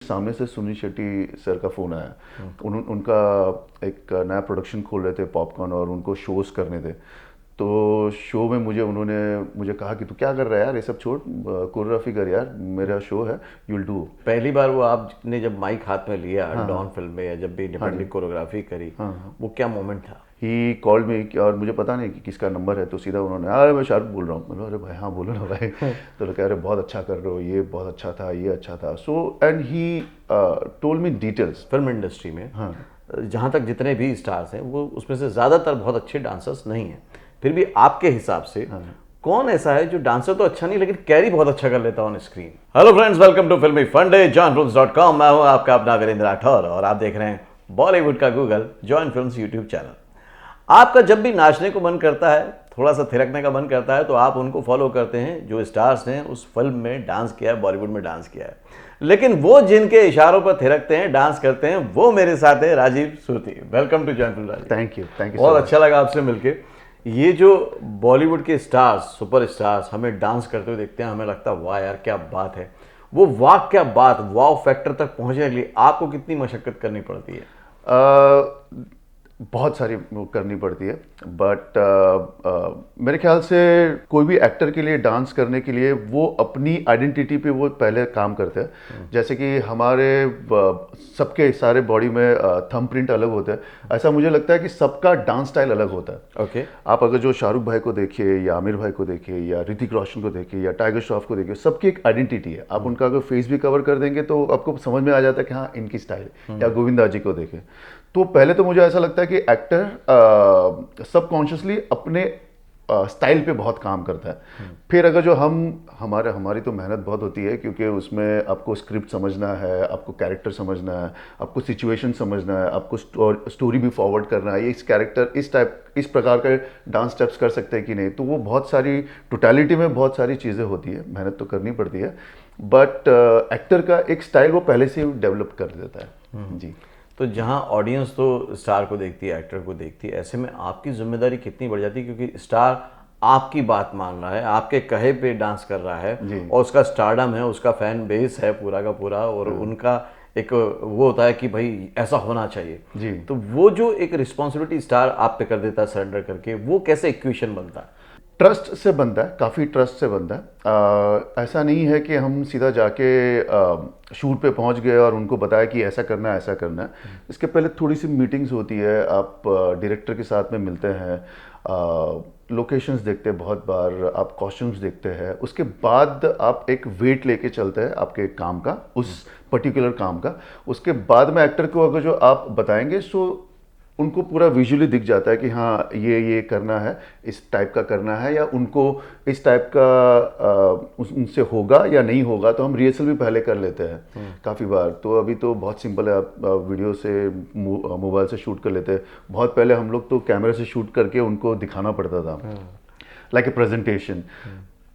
सामने से सुनील शेट्टी सर का फ़ोन आया। उनका एक नया प्रोडक्शन खोल रहे थे पॉपकॉर्न, और उनको शोज़ करने थे। तो शो में उन्होंने मुझे कहा कि तू क्या कर रहा है यार, ये सब छोड़, कोरियोग्राफी कर यार, मेरा शो है, यूल डू। पहली बार वो आपने जब माइक हाथ में लिया डॉन फिल्म में, या जब भी इंडिपेंडेंटली कोरियोग्राफी करी, वो क्या मोमेंट था? ही कॉल्ड मी, और मुझे पता नहीं कि किसका नंबर है, तो सीधा उन्होंने, अरे मैं शाहरुख बोल रहा हूँ। मैंने, अरे भाई हाँ बोलो ना भाई। तो लोग कह रहे बहुत अच्छा कर रहे हो, ये बहुत अच्छा था, ये अच्छा था। So and he told me details. Film industry में जहाँ तक जितने भी स्टार्स हैं, वो उसमें से ज़्यादातर बहुत अच्छे डांसर्स नहीं हैं। फिर भी आपके हिसाब से कौन ऐसा है जो डांसर तो अच्छा नहीं लेकिन कैरी बहुत अच्छा कर लेता on screen? Hello friends, welcome to Filmi Funde, joinfilms.com। मैं हूं आपका अपना वीरेंद्र राठौर और आप देख रहे हैं बॉलीवुड का Google, join films YouTube channel. आपका जब भी नाचने को मन करता है, थोड़ा सा थिरकने का मन करता है, तो आप उनको फॉलो करते हैं जो स्टार्स ने उस फिल्म में डांस किया है, बॉलीवुड में डांस किया है। लेकिन वो जिनके इशारों पर थिरकते हैं, डांस करते हैं, वो मेरे साथ है Rajeev Surti. Welcome to join film Rajeev. Thank you बहुत अच्छा लगा आपसे मिलके। ये जो बॉलीवुड के स्टार्स, सुपर स्टार्स हमें डांस करते हुए देखते हैं, हमें लगता है वाह यार क्या बात है। वो वाह क्या बात, वाव फैक्टर तक पहुंचने के लिए आपको कितनी मशक्कत करनी पड़ती है? बहुत सारी करनी पड़ती है, बट मेरे ख्याल से कोई भी एक्टर के लिए, डांस करने के लिए, वो अपनी आइडेंटिटी पे वो पहले काम करते हैं। जैसे कि हमारे सबके सारे बॉडी में थंब प्रिंट अलग होता है, ऐसा मुझे लगता है कि सबका डांस स्टाइल अलग होता है। ओके। आप अगर जो शाहरुख भाई को देखिए, या आमिर भाई को देखिए, या ऋतिक रोशन को देखिए, या टाइगर श्रॉफ को देखिए, सबकी एक आइडेंटिटी है। आप उनका अगर फेस भी कवर कर देंगे तो आपको समझ में आ जाता है कि हाँ इनकी स्टाइल। या गोविंदा जी को देखें, तो पहले तो मुझे ऐसा लगता है कि एक्टर सबकॉन्शियसली अपने स्टाइल पे बहुत काम करता है। फिर अगर जो हमारी तो मेहनत बहुत होती है, क्योंकि उसमें आपको स्क्रिप्ट समझना है, आपको कैरेक्टर समझना है, आपको सिचुएशन समझना है, आपको स्टोरी भी फॉरवर्ड करना है, ये इस कैरेक्टर इस प्रकार का डांस स्टेप्स कर सकते हैं कि नहीं। तो वो बहुत सारी टोटलिटी में बहुत सारी चीज़ें होती है, मेहनत तो करनी पड़ती है, बट एक्टर का एक स्टाइल वो पहले से डेवलप कर देता है। जी। तो जहाँ ऑडियंस तो स्टार को देखती है, एक्टर को देखती है, ऐसे में आपकी जिम्मेदारी कितनी बढ़ जाती है? क्योंकि स्टार आपकी बात मान रहा है, आपके कहे पे डांस कर रहा है, और उसका स्टारडम है, उसका फैन बेस है पूरा का पूरा, और उनका एक वो होता है कि भाई ऐसा होना चाहिए जी। तो वो जो एक रिस्पॉन्सिबिलिटी स्टार आप पे कर देता है सरेंडर करके, वो कैसे इक्वेशन बनता है? ट्रस्ट से बनता है, काफ़ी ट्रस्ट से बनता है। ऐसा नहीं है कि हम सीधा जाके शूट पे पहुंच गए और उनको बताया कि ऐसा करना है, ऐसा करना है। इसके पहले थोड़ी सी मीटिंग्स होती है, आप डायरेक्टर के साथ में मिलते हैं, लोकेशंस देखते हैं, बहुत बार आप कॉस्ट्यूम्स देखते हैं, उसके बाद आप एक वेट लेके चलते हैं आपके काम का, उस पर्टिकुलर काम का। उसके बाद में एक्टर को अगर जो आप बताएंगे, सो उनको पूरा विजुअली दिख जाता है कि हाँ ये करना है, इस टाइप का करना है, या उनको इस टाइप का उनसे होगा या नहीं होगा। तो हम रिहर्सल भी पहले कर लेते हैं काफ़ी बार। तो अभी तो बहुत सिंपल है, आप वीडियो से, मोबाइल से शूट कर लेते हैं। बहुत पहले हम लोग तो कैमरे से शूट करके उनको दिखाना पड़ता था, लाइक ए प्रेजेंटेशन।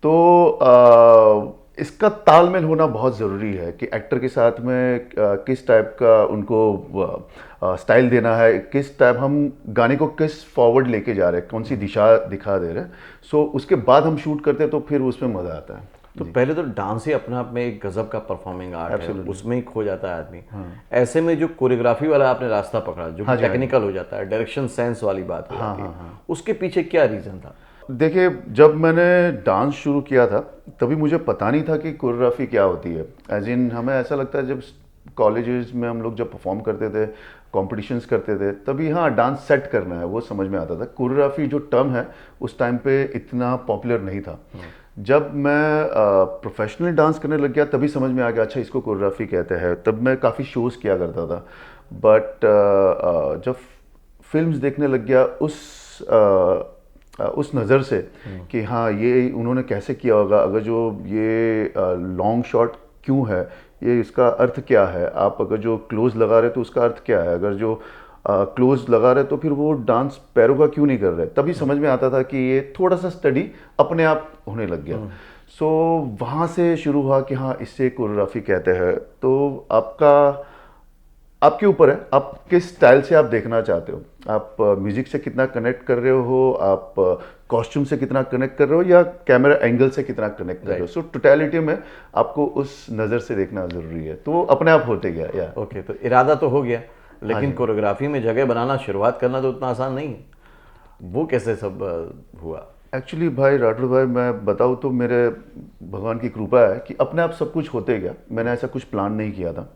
तो इसका तालमेल होना बहुत ज़रूरी है कि एक्टर के साथ में किस टाइप का उनको स्टाइल देना है, किस टाइप हम गाने को किस फॉरवर्ड लेके जा रहे हैं, कौन सी दिशा दिखा दे रहे हैं। सो उसके बाद हम शूट करते हैं, तो फिर उसमें मज़ा आता है। तो पहले तो डांस ही अपने आप में एक गजब का परफॉर्मिंग आर्ट है, उसमें ही खो जाता है आदमी। ऐसे में जो कोरियोग्राफी वाला आपने रास्ता पकड़ा, जो टेक्निकल हो जाता है, डायरेक्शन सेंस वाली बात हो जाती है, उसके पीछे क्या रीजन था? देखिए, जब मैंने डांस शुरू किया था तभी मुझे पता नहीं था कि कोरियोग्राफी क्या होती है। एज इन हमें ऐसा लगता है, जब कॉलेजेस में हम लोग जब परफॉर्म करते थे, कॉम्पिटिशन्स करते थे, तभी हाँ डांस सेट करना है वो समझ में आता था। कोरियोग्राफी जो टर्म है उस टाइम पे इतना पॉपुलर नहीं था। जब मैं प्रोफेशनली डांस करने लग गया तभी समझ में आ गया, अच्छा इसको कोरियोग्राफी कहते हैं। तब मैं काफ़ी शोज़ किया करता था, बट जब फिल्म्स देखने लग गया उस नज़र से कि हाँ ये उन्होंने कैसे किया होगा, अगर जो ये लॉन्ग शॉट क्यों है, ये इसका अर्थ क्या है, आप अगर जो क्लोज लगा रहे तो उसका अर्थ क्या है, अगर जो क्लोज लगा रहे तो फिर वो डांस पैरों का क्यों नहीं कर रहे, तभी समझ में आता था कि ये थोड़ा सा स्टडी अपने आप होने लग गया। सो वहाँ से शुरू हुआ कि हाँ इससे कोरियोग्राफी कहते हैं। तो आपके ऊपर है, आप किस स्टाइल से आप देखना चाहते हो। आप म्यूजिक से कितना कनेक्ट कर रहे हो, आप कॉस्ट्यूम से कितना कनेक्ट कर रहे हो, या कैमरा एंगल से कितना कनेक्ट कर रहे हो। सो टोटलिटी में आपको उस नज़र से देखना ज़रूरी है, तो वो अपने आप होते गया। या ओके, तो इरादा तो हो गया, लेकिन कोरियोग्राफी में जगह बनाना, शुरुआत करना तो उतना आसान नहीं है। वो कैसे सब हुआ? एक्चुअली भाई राठौर भाई, मैं बताऊँ तो मेरे भगवान की कृपा है कि अपने आप सब कुछ होते गया। मैंने ऐसा कुछ प्लान नहीं किया था।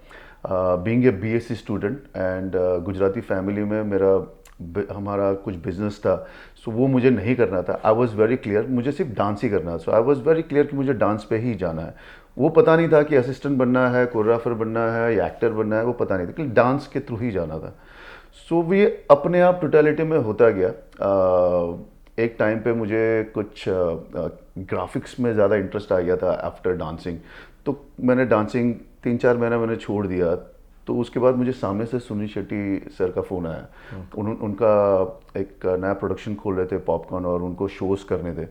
Being a BSc student and Gujarati family में हमारा कुछ बिजनेस था, सो वो मुझे नहीं करना था। आई वॉज वेरी क्लियर, मुझे सिर्फ डांस ही करना है। सो आई वॉज वेरी क्लियर कि मुझे डांस पे ही जाना है। वो पता नहीं था कि असिस्टेंट बनना है, कोरियोग्राफर बनना है या एक्टर बनना है, वो पता नहीं था कि डांस के थ्रू ही जाना था। सो ये अपने आप टोटलिटी में होता गया। एक टाइम पे मुझे कुछ ग्राफिक्स में ज़्यादा इंटरेस्ट आ गया था आफ्टर डांसिंग, तो मैंने डांसिंग 3-4 महीना मैंने छोड़ दिया। तो उसके बाद मुझे सामने से सुनील शेट्टी सर का फ़ोन आया। उनका एक नया प्रोडक्शन खोल रहे थे पॉपकॉर्न, और उनको शोज़ करने थे।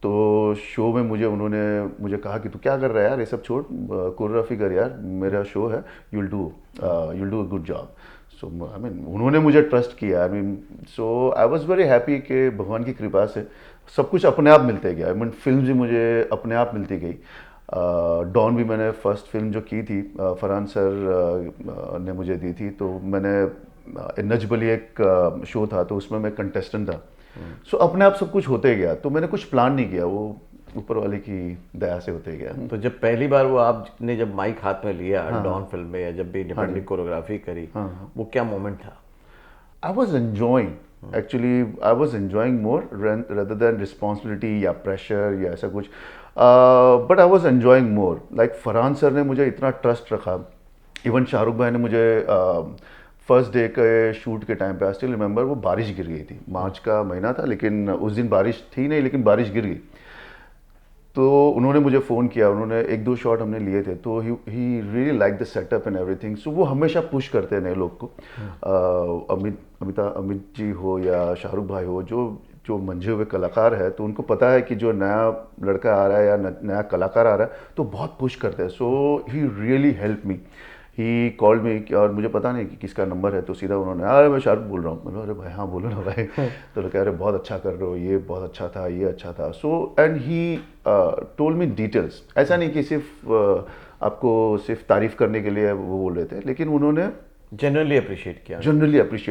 तो शो में उन्होंने मुझे कहा कि तू क्या कर रहा है यार, ये सब छोड़, कोरियोग्राफी कर यार, मेरा शो है, you'll do a good job. So I mean उन्होंने मुझे ट्रस्ट किया। I mean so I was very happy कि भगवान की कृपा से सब कुछ अपने आप मिलते गया। आई मीन फिल्म भी मुझे अपने आप मिलती गई। डॉन भी मैंने फर्स्ट फिल्म जो की थी, फरहान सर ने मुझे दी थी, तो मैंने नजबली एक शो था, तो उसमें मैं कंटेस्टेंट था। सो अपने आप सब कुछ होते गया, तो मैंने कुछ प्लान नहीं किया, वो ऊपर वाले की दया से होते गया। तो जब पहली बार वो आपने जब माइक हाथ में लिया डॉन फिल्म में, या जब भी इंडिपेंडेंट कोरियोग्राफी करी, वो क्या मोमेंट था? I was enjoying, actually I was enjoying more rather than responsibility या प्रेशर या ऐसा कुछ। But I was enjoying more. Like Farhan sir ने मुझे इतना ट्रस्ट रखा। इवन शाहरुख भाई ने मुझे फर्स्ट डे के शूट के टाइम पे, आई स्टिल रिमेंबर, वो बारिश गिर गई थी, मार्च का महीना था, लेकिन उस दिन बारिश थी नहीं, लेकिन बारिश गिर गई। तो उन्होंने मुझे फ़ोन किया, उन्होंने 1-2 शॉट हमने लिए थे, तो he really like the setup and everything. So वो हमेशा पुश करते हैं नए लोग को। अमित जी हो या शाहरुख भाई हो, जो मंझे हुए कलाकार है, तो उनको पता है कि जो नया लड़का आ रहा है या नया कलाकार आ रहा है, तो बहुत पुश करते हैं। So he really help me. He called me, और मुझे पता नहीं कि किसका नंबर है, तो सीधा उन्होंने, अरे मैं शाहरुख बोल रहा हूँ। मैंने, अरे भाई हाँ बोलो ना भाई। तो कह रहे बहुत अच्छा कर रहे हो, ये बहुत अच्छा था, ये अच्छा था। So and he told me details. ऐसा नहीं कि सिर्फ आपको सिर्फ तारीफ करने के लिए वो बोल रहे थे, लेकिन उन्होंने जनरली अप्रिशिएट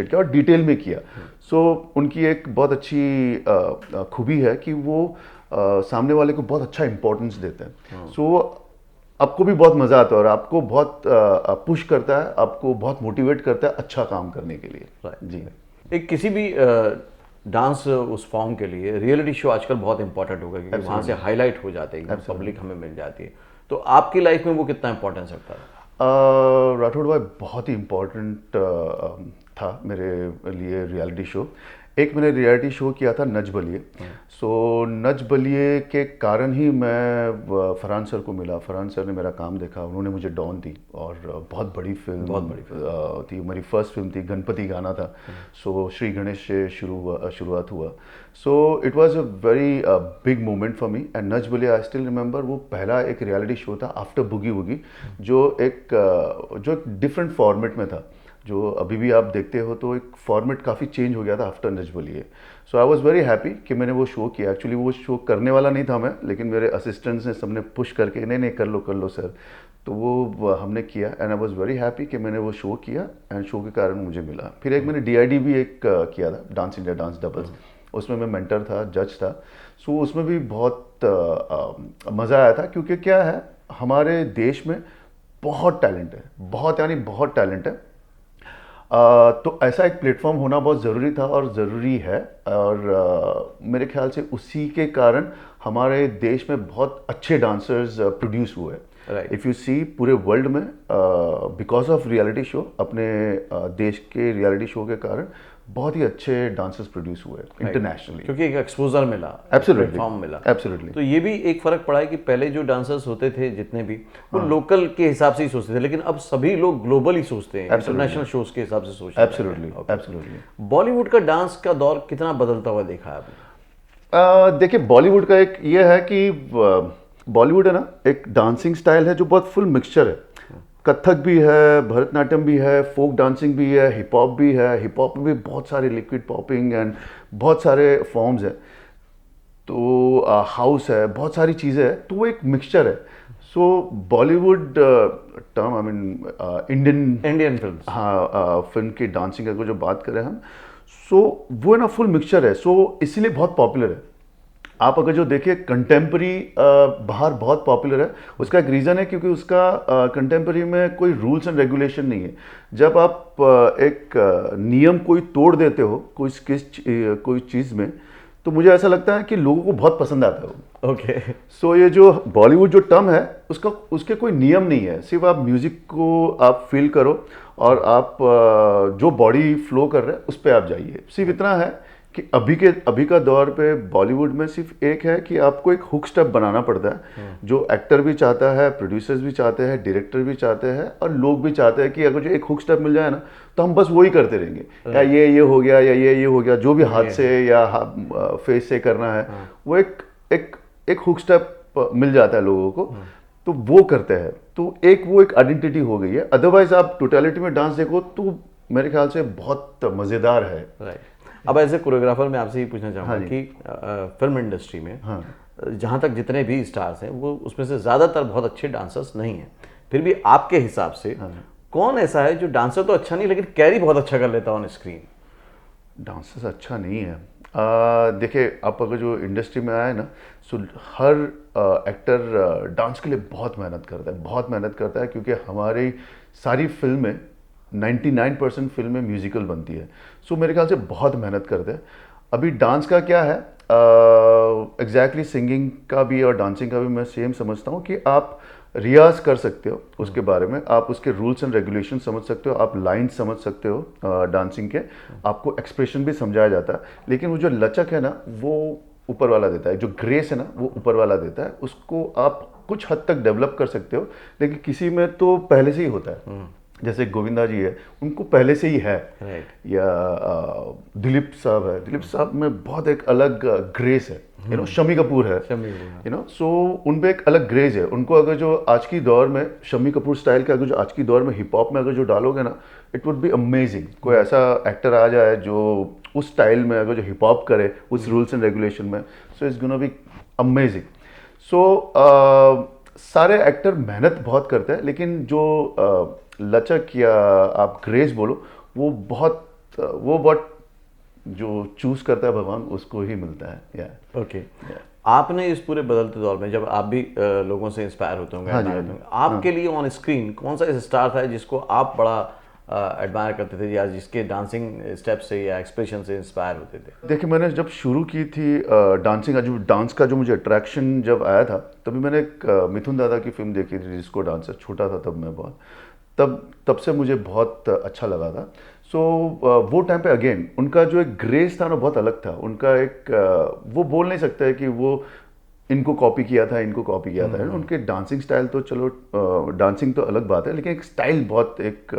किया और डिटेल में किया। सो उनकी एक बहुत अच्छी खूबी है कि वो सामने वाले को बहुत अच्छा इंपॉर्टेंस देते हैं। सो आपको भी बहुत मज़ा आता है, और आपको बहुत पुश करता है, आपको बहुत मोटिवेट करता है अच्छा काम करने के लिए। जी, एक किसी भी डांस उस फॉर्म के लिए रियलिटी शो आजकल बहुत इंपॉर्टेंट होगा, क्योंकि वहाँ से हाईलाइट हो जाते हैं, पब्लिक हमें मिल जाती है। तो आपकी लाइफ में वो कितना इंपॉर्टेंस रखता है? राठौड़ भाई, बहुत ही इम्पोर्टेंट था मेरे लिए रियलिटी शो। एक मैंने रियलिटी शो किया था नच बलिए। सो नच बलिए के कारण ही मैं फरहान सर को मिला। फरहान सर ने मेरा काम देखा, उन्होंने मुझे डॉन दी, और बहुत बड़ी फिल्म थी। मेरी फर्स्ट फिल्म थी, गणपति गाना था। सो श्री गणेश से शुरुआत हुआ। So it was a very big moment for me. And Nach Baliye, I still remember, वो पहला एक रियलिटी शो था आफ्टर बुगी वुगी, जो एक डिफरेंट फॉर्मेट में था। जो अभी भी आप देखते हो, तो एक फॉर्मेट काफ़ी चेंज हो गया था after Nach Baliye. So I was very happy कि मैंने वो शो किया। एक्चुअली वो शो करने वाला नहीं था मैं, लेकिन मेरे असिस्टेंट्स ने सबने पुश करके, नहीं कर लो सर, तो वो हमने किया। And I was very happy कि मैंने वो शो किया, एंड शो के कारण मुझे मिला। फिर एक मैंने DID भी एक किया था, डांस इंडिया डांस डबल्स। उसमें मैं मेंटर था, जज था। सो उसमें भी बहुत मज़ा आया था, क्योंकि क्या है, हमारे देश में बहुत टैलेंट है, बहुत यानी बहुत टैलेंट है। तो ऐसा एक प्लेटफॉर्म होना बहुत ज़रूरी था और ज़रूरी है। और मेरे ख्याल से उसी के कारण हमारे देश में बहुत अच्छे डांसर्स प्रोड्यूस हुए। इफ़ यू सी पूरे वर्ल्ड में, बिकॉज ऑफ रियलिटी शो, अपने देश के रियलिटी शो के कारण बहुत ही अच्छे डांसर्स प्रोड्यूस हुए इंटरनेशनली, क्योंकि एक एक्सपोजर मिला, प्लेटफॉर्म मिला। एब्सोल्युटली। तो ये भी एक फर्क पड़ा है कि पहले जो डांसर्स होते थे जितने भी, वो लोकल के हिसाब से ही सोचते थे, लेकिन अब सभी लोग ग्लोबल ही सोचते हैं, इंटरनेशनल शोज के हिसाब से सोचते हैं। एब्सोल्युटली। बॉलीवुड का डांस का दौर कितना बदलता हुआ देखा है आपने? देखिए, बॉलीवुड का एक ये है कि बॉलीवुड है ना, एक डांसिंग स्टाइल है जो बहुत फुल मिक्सचर है। कथक भी है, भरतनाट्यम भी है, फोक डांसिंग भी है, हिप हॉप भी है। हिप हॉप में भी बहुत सारे लिक्विड पॉपिंग एंड बहुत सारे फॉर्म्स हैं। तो हाउस है, बहुत सारी चीज़ें हैं, तो वो एक मिक्सचर है। So Bollywood term, I mean Indian film. हाँ, फिल्म की डांसिंग का जो बात करें हम, सो वो है ना फुल मिक्सचर है, सो इसीलिए बहुत पॉपुलर है। आप अगर जो देखिए कंटेम्प्रेरी बाहर बहुत पॉपुलर है, उसका एक रीज़न है क्योंकि उसका कंटेम्प्रेरी में कोई रूल्स एंड रेगुलेशन नहीं है। जब आप एक नियम कोई तोड़ देते हो कोई चीज़ में, तो मुझे ऐसा लगता है कि लोगों को बहुत पसंद आता है वो। ओके। सो ये जो बॉलीवुड जो टर्म है, उसके कोई नियम नहीं है, सिर्फ आप म्यूजिक को आप फील करो और आप जो बॉडी फ्लो कर रहे हैं उस पर आप जाइए। सिर्फ इतना है कि अभी का दौर पे बॉलीवुड में सिर्फ एक है कि आपको एक हुक स्टेप बनाना पड़ता है, जो एक्टर भी चाहता है, प्रोड्यूसर्स भी चाहते हैं, डायरेक्टर भी चाहते हैं और लोग भी चाहते हैं कि अगर जो एक हुक स्टेप मिल जाए ना, तो हम बस वही करते रहेंगे। या ये हो गया, या ये हो गया, जो भी हाथ से या फेस से करना है, वो एक हुक स्टेप मिल जाता है लोगों को, तो वो करते हैं। तो वो एक आइडेंटिटी हो गई है। अदरवाइज आप टोटलिटी में डांस देखो तो मेरे ख्याल से बहुत मज़ेदार है। राइट। अब एज ए कोरियोग्राफर मैं आपसे ये पूछना चाहूँगा हाँ कि फिल्म इंडस्ट्री में हाँ। जहाँ तक जितने भी स्टार्स हैं वो उसमें से ज़्यादातर बहुत अच्छे डांसर्स नहीं हैं, फिर भी आपके हिसाब से कौन ऐसा है जो डांसर तो अच्छा नहीं लेकिन कैरी बहुत अच्छा कर लेता ऑन स्क्रीन? डांसर्स अच्छा नहीं है। देखिए, आप अगर जो इंडस्ट्री में आए ना, सो हर एक्टर डांस के लिए बहुत मेहनत करता है, बहुत मेहनत करता है, क्योंकि हमारी सारी फिल्में 99% फिल्में म्यूजिकल बनती है। सो मेरे ख्याल से बहुत मेहनत करते हैं। अभी डांस का क्या है, एग्जैक्टली सिंगिंग का भी और डांसिंग का भी मैं सेम समझता हूँ कि आप रियाज कर सकते हो उसके बारे में, आप उसके रूल्स एंड रेगुलेशन समझ सकते हो, आप लाइन समझ सकते हो डांसिंग के, आपको एक्सप्रेशन भी समझाया जाता है। लेकिन वो जो लचक है ना, वो ऊपर वाला देता है, जो ग्रेस है ना, वो ऊपर वाला देता है। उसको आप कुछ हद तक डेवलप कर सकते हो, लेकिन किसी में तो पहले से ही होता है। जैसे गोविंदा जी है, उनको पहले से ही है। Right. या दिलीप साहब है, दिलीप साहब में बहुत एक अलग ग्रेस है। शम्मी कपूर है, सो उनपे एक अलग ग्रेज है। उनको अगर जो आज की दौर में शम्मी कपूर स्टाइल का अगर जो आज की दौर में हिप हॉप में अगर जो डालोगे ना, इट वुड बी अमेजिंग। कोई ऐसा एक्टर आ जाए जो उस स्टाइल में अगर जो हिप हॉप करे उस रूल्स एंड रेगुलेशन में, so it's gonna be amazing. So सारे एक्टर मेहनत बहुत करते हैं, लेकिन जो लचक या आप ग्रेस बोलो, वो बहुत जो चूज करता है भगवान, उसको ही मिलता है। या ओके। आपने इस पूरे बदलते दौर में जब आप भी लोगों से इंस्पायर होते होंगे, हाँ जी, admire होते होंगे, आपके लिए ऑन स्क्रीन कौन सा ऐसा स्टार था जिसको आप बड़ा एडमायर करते थे या जिसके डांसिंग स्टेप से या एक्सप्रेशन से इंस्पायर होते थे? देखिए, मैंने जब शुरू की थी डांसिंग का, जो डांस का जो मुझे अट्रैक्शन जब आया था, तभी मैंने एक मिथुन दादा की फिल्म देखी थी, जिसको डांसर, छोटा था तब मैं बहुत, तब से मुझे बहुत अच्छा लगा था। सो वो टाइम पे अगेन उनका जो एक ग्रेस था ना, बहुत अलग था उनका। वो बोल नहीं सकता है कि वो इनको कॉपी किया था, उनके डांसिंग स्टाइल तो चलो, डांसिंग तो अलग बात है, लेकिन एक स्टाइल बहुत एक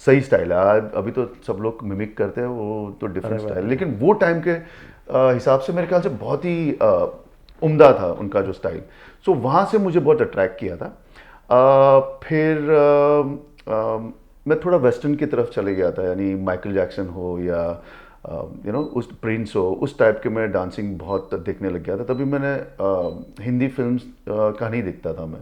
सही स्टाइल है। अभी तो सब लोग मिमिक करते हैं, वो तो डिफरेंट स्टाइल, लेकिन वो टाइम के हिसाब से मेरे ख्याल से बहुत ही उम्दा था उनका जो स्टाइल। सो वहाँ से मुझे बहुत अट्रैक्ट किया था। फिर मैं थोड़ा वेस्टर्न की तरफ चले गया था, यानी माइकल जैक्सन हो या उस प्रिंस हो, उस टाइप के मैं डांसिंग बहुत देखने लग गया था। तभी मैंने हिंदी फिल्म्स का नहीं देखता था मैं,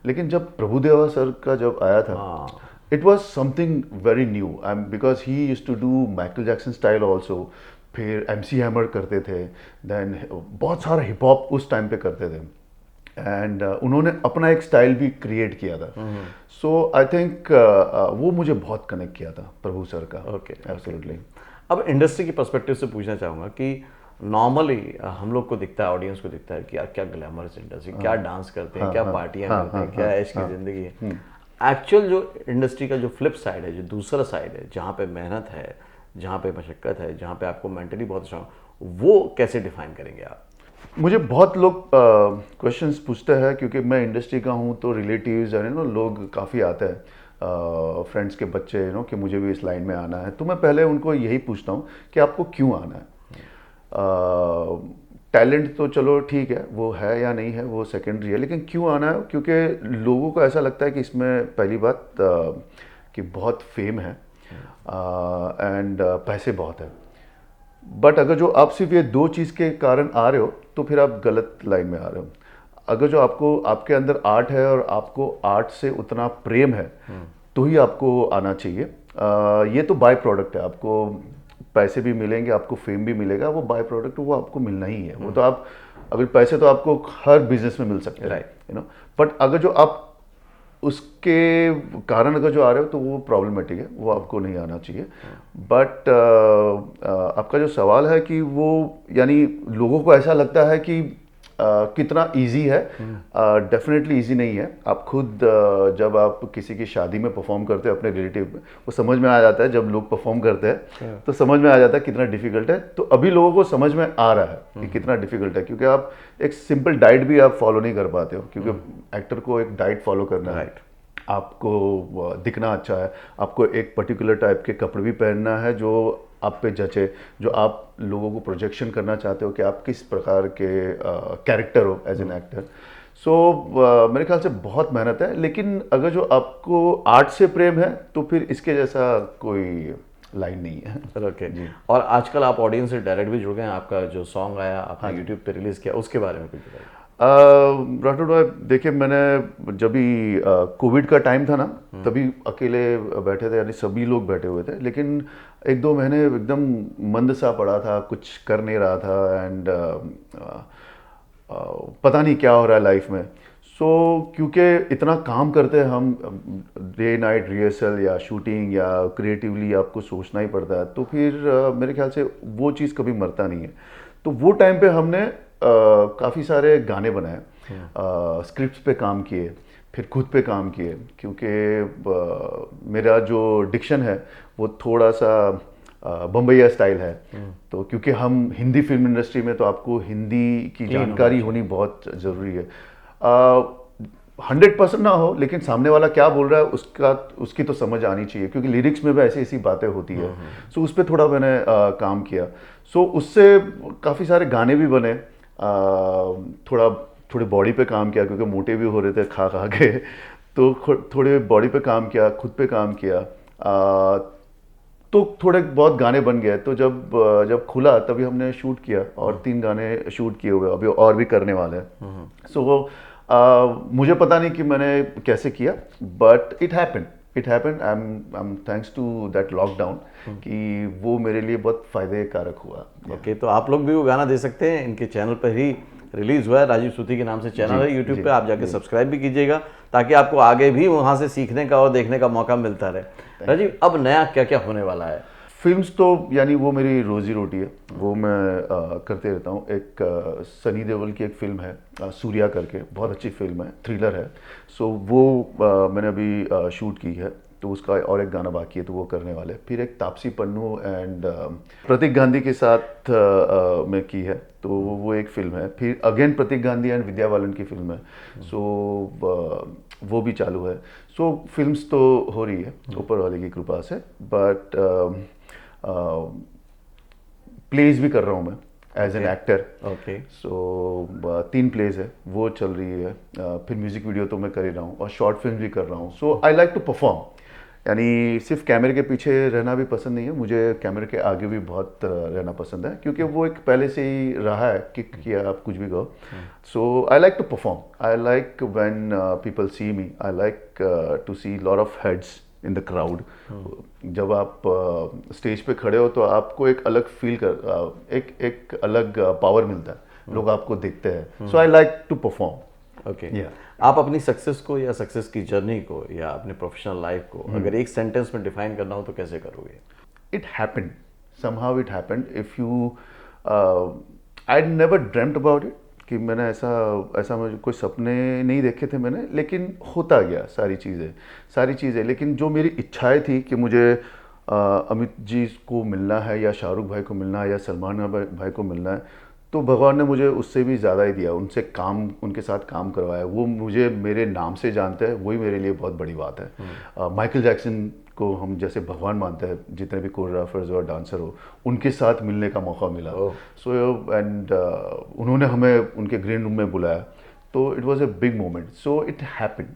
लेकिन जब प्रभुदेवा सर का जब आया था, it was something very new, because he used to do Michael Jackson style also. फिर MC हैमर करते थे, देन बहुत सारा हिप हॉप उस टाइम पे करते थे, एंड उन्होंने अपना एक स्टाइल भी क्रिएट किया था। सो आई थिंक वो मुझे बहुत कनेक्ट किया था प्रभु सर का। Okay, absolutely. अब इंडस्ट्री की पर्सपेक्टिव से पूछना चाहूँगा कि नॉर्मली हम लोग को दिखता है, ऑडियंस को दिखता है कि यार क्या ग्लैमरस इंडस्ट्री, क्या डांस करते हैं, क्या पार्टियां करते हैं, क्या ऐश की जिंदगी है। एक्चुअल जो इंडस्ट्री का जो फ्लिप साइड है, जो दूसरा साइड है, जहाँ पे मेहनत है, जहाँ पे मशक्कत है, जहाँ पे आपको मेंटली बहुत स्ट्रांग, वो कैसे डिफाइन करेंगे आप? मुझे बहुत लोग क्वेश्चंस पूछते हैं, क्योंकि मैं इंडस्ट्री का हूँ, तो रिलेटिव्स लोग काफ़ी आते हैं, फ्रेंड्स के बच्चे कि मुझे भी इस लाइन में आना है। तो मैं पहले उनको यही पूछता हूँ कि आपको क्यों आना है, टैलेंट तो चलो ठीक है, वो है या नहीं है वो सेकेंडरी है, लेकिन क्यों आना है? क्योंकि लोगों को ऐसा लगता है कि इसमें पहली बात कि बहुत फेम है एंड पैसे बहुत है। बट अगर जो आप सिर्फ ये दो चीज़ के कारण आ रहे हो तो फिर आप गलत लाइन में आ रहे हो। अगर जो आपको आपके अंदर आर्ट है और आपको आर्ट से उतना प्रेम है तो ही आपको आना चाहिए। ये तो बाय प्रोडक्ट है, आपको पैसे भी मिलेंगे, आपको फेम भी मिलेगा, वो बाय प्रोडक्ट वो आपको मिलना ही है। वो तो आप अगर पैसे तो आपको हर बिजनेस में मिल सकते हैं, Right. You know. बट अगर जो आप उसके कारण अगर जो आ रहे हो तो वो प्रॉब्लमेटिक है, वो आपको नहीं आना चाहिए। बट आपका जो सवाल है कि वो यानी लोगों को ऐसा लगता है कि कितना इजी है, डेफिनेटली इजी नहीं है। आप खुद जब आप किसी की शादी में परफॉर्म करते हो अपने रिलेटिव में, वो समझ में आ जाता है। जब लोग परफॉर्म करते हैं तो समझ में आ जाता है कितना डिफिकल्ट है। तो अभी लोगों को समझ में आ रहा है कि कितना डिफिकल्ट है, क्योंकि आप एक सिंपल डाइट भी आप फॉलो नहीं कर पाते हो, क्योंकि एक्टर को एक डाइट फॉलो करना है, आपको दिखना अच्छा है, आपको एक पर्टिकुलर टाइप के कपड़े भी पहनना है जो आप पे जचे, जो आप लोगों को प्रोजेक्शन करना चाहते हो कि आप किस प्रकार के कैरेक्टर हो एज एन एक्टर। सो मेरे ख्याल से बहुत मेहनत है, लेकिन अगर जो आपको आर्ट से प्रेम है तो फिर इसके जैसा कोई लाइन नहीं है। ओके और आजकल आप ऑडियंस से डायरेक्ट भी जुड़ गए हैं। आपका जो सॉन्ग आया आपने यूट्यूब पे रिलीज किया, उसके बारे में कुछ बताइए। राठौर भाई देखिए, मैंने जब भी कोविड का टाइम था ना, तभी अकेले बैठे थे, यानी सभी लोग बैठे हुए थे, लेकिन एक दो महीने एकदम मंद सा पड़ा था, कुछ कर नहीं रहा था एंड पता नहीं क्या हो रहा है लाइफ में। सो क्योंकि इतना काम करते हैं हम, डे नाइट रिहर्सल या शूटिंग या क्रिएटिवली आपको सोचना ही पड़ता है, तो फिर मेरे ख्याल से वो चीज़ कभी मरता नहीं है। तो वो टाइम पे हमने काफ़ी सारे गाने बनाए, स्क्रिप्ट्स पे काम किए, फिर खुद पे काम किए, क्योंकि मेरा जो डिक्शन है वो थोड़ा सा बम्बईया स्टाइल है। तो क्योंकि हम हिंदी फिल्म इंडस्ट्री में, तो आपको हिंदी की जानकारी होनी बहुत ज़रूरी है। 100% ना हो, लेकिन सामने वाला क्या बोल रहा है उसकी तो समझ आनी चाहिए, क्योंकि लिरिक्स में भी ऐसी ऐसी बातें होती है। सो उस पर थोड़ा मैंने काम किया। सो उससे काफ़ी सारे गाने भी बने। थोड़े बॉडी पे काम किया, क्योंकि मोटे भी हो रहे थे खा खा के, तो थोड़े बॉडी पे काम किया, खुद पे काम किया, तो थोड़े बहुत गाने बन गए। तो जब खुला तभी हमने शूट किया, और 3 गाने शूट किए हुए, अभी और भी करने वाले हैं। सो वो मुझे पता नहीं कि मैंने कैसे किया, but it happened. I am thanks to that lockdown कि वो मेरे लिए बहुत फायदे कारक हुआ। ओके तो आप लोग भी वो गाना दे सकते हैं, इनके चैनल पर ही रिलीज हुआ है, राजीव सूती के नाम से चैनल है यूट्यूब पे, आप जाके सब्सक्राइब भी कीजिएगा ताकि आपको आगे भी वहाँ से सीखने का और देखने का मौका मिलता रहे। राजीव अब नया क्या क्या होने वाला है? फिल्म्स तो यानी वो मेरी रोजी रोटी है, वो मैं करते रहता हूँ। एक सनी देओल की एक फिल्म है सूर्या करके, बहुत अच्छी फिल्म है, थ्रिलर है। सो वो मैंने अभी शूट की है, तो उसका और एक गाना बाकी है, तो वो करने वाले। फिर एक तापसी पन्नू एंड प्रतीक गांधी के साथ में की है, तो वो एक फिल्म है। फिर again Prateek Gandhi and Vidya Balan की फिल्म है, सो वो भी चालू है। सो फिल्म्स तो हो रही है ऊपर वाले की कृपा से, बट प्लेज भी कर रहा हूँ मैं as an actor. Okay so 3 plays है, वो चल रही है। फिर म्यूजिक वीडियो तो मैं कर ही रहा हूँ, और शॉर्ट फिल्म भी कर रहा हूँ। सो आई लाइक टू परफॉर्म, यानी सिर्फ कैमरे के पीछे रहना भी पसंद नहीं है मुझे, कैमरे के आगे भी बहुत रहना पसंद है, क्योंकि वो एक पहले से ही रहा है किया आप कुछ भी कहो। So I like to perform, I like when people see me, I like to see lot of heads in the crowd. जब आप स्टेज पे खड़े हो तो आपको एक अलग एक अलग पावर मिलता है, लोग आपको देखते हैं। So I like to perform. Okay आप अपनी सक्सेस को या सक्सेस की जर्नी को या अपने प्रोफेशनल लाइफ को अगर एक सेंटेंस में डिफाइन करना हो तो कैसे करोगे? It happened. Somehow it happened. If you, I'd never dreamt about it कि मैंने ऐसा मुझे कोई सपने नहीं देखे थे मैंने, लेकिन होता गया सारी चीज़ें। लेकिन जो मेरी इच्छाएं थी कि मुझे अमित जी को मिलना है, या शाहरुख भाई को मिलना है, या सलमान भाई को मिलना है, तो भगवान ने मुझे उससे भी ज़्यादा ही दिया, उनके साथ काम करवाया। वो मुझे मेरे नाम से जानते हैं, वही मेरे लिए बहुत बड़ी बात है। माइकल जैक्सन को हम जैसे भगवान मानते हैं, जितने भी कोरियोग्राफर्स और डांसर हो, उनके साथ मिलने का मौका मिला। सो एंड उन्होंने हमें उनके ग्रीन रूम में बुलाया, तो it was a big moment. So it happened,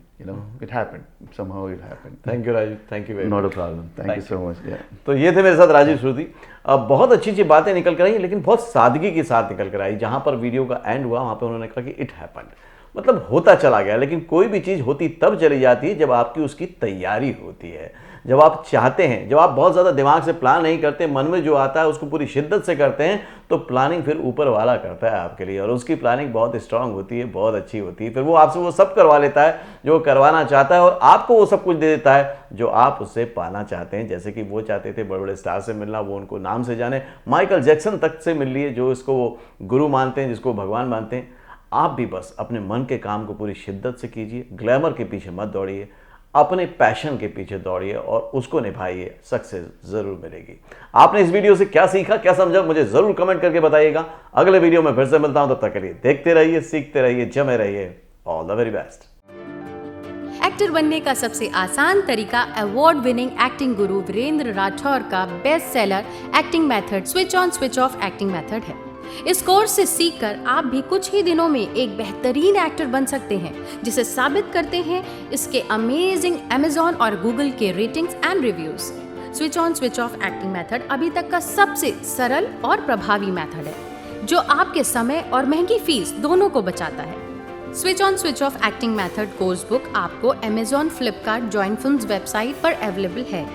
it happened somehow, it happened. Thank you Rajeev, thank you very Not a problem. Thank you so much. Yeah. तो ये थे मेरे साथ राजीव श्रुति। अब बहुत अच्छी अच्छी बातें निकल कर आई, लेकिन बहुत सादगी के साथ निकल कर आई। जहां पर वीडियो का एंड हुआ वहां पर उन्होंने कहा कि इट हैपेंड, मतलब होता चला गया। लेकिन कोई भी चीज़ होती तब चली जाती है जब आपकी उसकी तैयारी होती है, जब आप चाहते हैं, जब आप बहुत ज़्यादा दिमाग से प्लान नहीं करते, मन में जो आता है उसको पूरी शिद्दत से करते हैं, तो प्लानिंग फिर ऊपर वाला करता है आपके लिए, और उसकी प्लानिंग बहुत स्ट्रांग होती है, बहुत अच्छी होती है। फिर वो आपसे वो सब करवा लेता है जो करवाना चाहता है, और आपको वो सब कुछ दे देता है जो आप उससे पाना चाहते हैं। जैसे कि वो चाहते थे बड़े बड़े स्टार से मिलना, वो उनको नाम से जाने, माइकल जैक्सन तक से मिल लिए, जो इसको वो गुरु मानते हैं, जिसको भगवान मानते हैं। आप भी बस अपने मन के काम को पूरी शिद्दत से कीजिए, ग्लैमर के पीछे मत दौड़िए, अपने पैशन के पीछे दौड़िए और उसको निभाइए, सक्सेस जरूर मिलेगी। आपने इस वीडियो से क्या सीखा, क्या समझा, मुझे जरूर कमेंट करके बताइएगा। अगले वीडियो में फिर से मिलता हूं, तब तक के लिए देखते रहिए, सीखते रहिए, जमे रहिए। All the very best. Actor बनने का सबसे आसान तरीका अवार्ड विनिंग एक्टिंग गुरु वीरेंद्र राठौर का best seller acting method switch on switch off acting method है। इस कोर्स से सीखकर आप भी कुछ ही दिनों में एक बेहतरीन एक्टर बन सकते हैं, जिसे साबित करते हैं इसके अमेजिंग Amazon और Google के ratings and reviews. Switch on switch off acting method अभी तक का सबसे सरल और प्रभावी मेथड है, जो आपके समय और महंगी फीस दोनों को बचाता है। Switch on switch off acting method course book आपको Amazon, Flipkart, join films website पर अवेलेबल है।